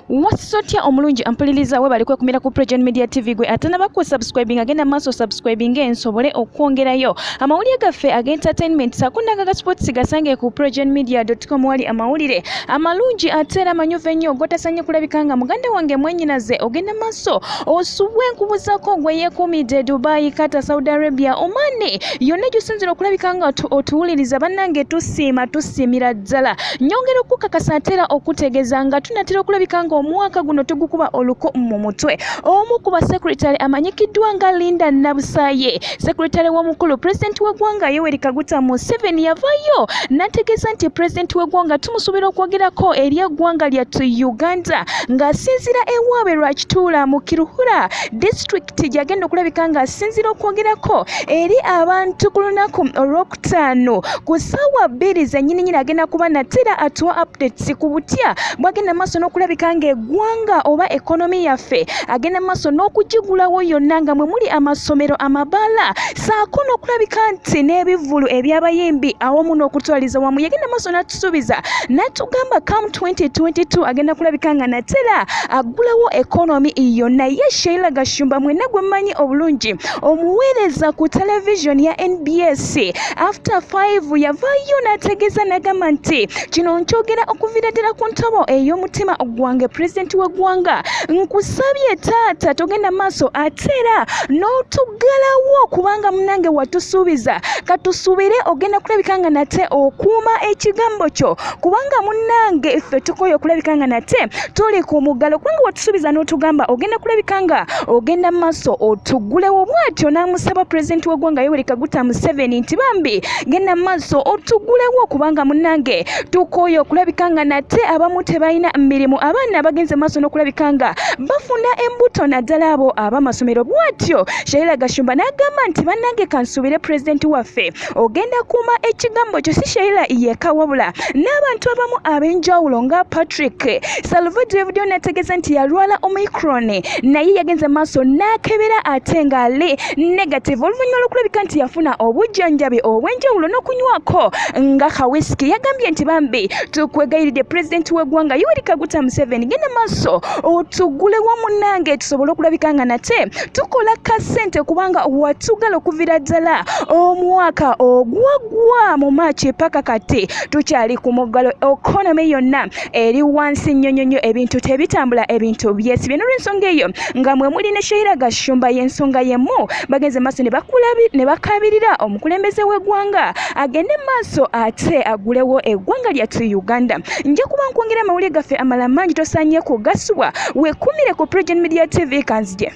Wasotya omulungi ampuliriza we bali kwekumira ku Pregen Media TV gwe atanaba ku subscribing agenda maso subscribing ensobole okwongerayo amawulire gaffe entertainment sakundaga ga sports gasange ku pregenmedia.com wali amawulire amalungi atera manyuve nnyo gotasanye kulabikanga mugande wange mwenyinaze ogenda maso osubwe nkubuzako gwe yekumide Dubai, Qatar, Saudi Arabia, Oman yonna gyusinzira okulabikanga otuwuliriza bannange tusimira ddala nyongera okukakasa atera okutegeza nga tunatera okulabikanga omwaka guno tugukuba oluko mu mutwe omu kuba secretary amanyikiddwa nga Linda Nabusaye secretary w'omukulu president w'eggwanga Yoweri Kaguta Museveni yavayo nategeza nti president w'eggwanga tumusubira okwogerako eri eggwanga lyattu Uganda ng'asinzira ewaabwe Lwakituula mu Kiruhura district gyagenda okulabika nga asinzira okwogerako eri abantu ku lunaku olwokutaano ku ssaawa 2 zennyininyini agenda kuba natera atuwa updates ku butya bwagenda maaso n'okulabika eggwanga oba ekonomi yaffe agenda maaso n'okugigulawo yonna nga mwe muli amasomero amabaala saako n'okulabika nti n'ebivvulu eby'abayimbi awamu n'okutwaliza wamu yagenda maaso n'atusuubiza n'atugamba come 2022 agenda kulabika nga natera agulawo ekonomi yonna ye Sheila Gashumba mwenna gwe mmanyi obulungi omuweereza ku television ya NBS after 5 yavaayo n'ategeeza n'agamba nti kino nkyogera okuviira ddala ku ntobo ey'omutima ogwange president w'eggwanga nkusabye taata togenda maaso atera n'otugalawo kubanga munange watusuubiza katusuubire ogenda kulabika nga nate okuuma ekigambo kyo kubanga munange ffe tukoye okulabika nga nate tuli ku muggalo kubanga watusuubiza n'otugamba ogenda kulabika nga ogenda maaso otugulewo bw'atyo n'amusaba president w'eggwanga Yoweri Kaguta Museveni nti bambi genda maaso otugulewo kubanga munange tukoye okulabika nga nate abamu tebalina mirimu abaana bagenze maaso n'okulabika nga bafuna embuto naddala abo ab'amasomero bw'atyo Sheila Gashumba n'agamba nti bannange kansuubire president waffe ogenda kuuma ekigambo kyo si Sheila yekka wabula n'abantu abamu ab'enjawulo nga Patrick Salvador n'ategeeza nti yalwala Omicron naye yagenze maaso n'akebera ate ng'ali negative oluvannyuma lw'okulabika nti yafuna obujjanjabi obw'enjawulo n'okunywako nga kawisiki yagambye nti bambi tukwegayiridde president w'eggwanga Yoweri Kaguta Museveni genda maaso otugulewo munnange tusobole okulabika nga nate tukola kasente kubanga watugala okuviira ddala omwaka ogwagwa mu Maaci paka kati tukyali ku muggalo economy yonna eri wansi nnyonyonyo ebintu tebitambula ebintu byesibye n'olw'ensonga eyo nga mwe muli ne Sheila Gashumba y'ensonga yemu bagenze maaso ne bakabirira omukulembeze w'eggwanga agende maaso ate agulewo eggwanga lyattu Uganda nja kuba nkwongera amawulire gaffe amala mangi tosaanye kugasubwa wekumire ku Pregen Media TV kanzije.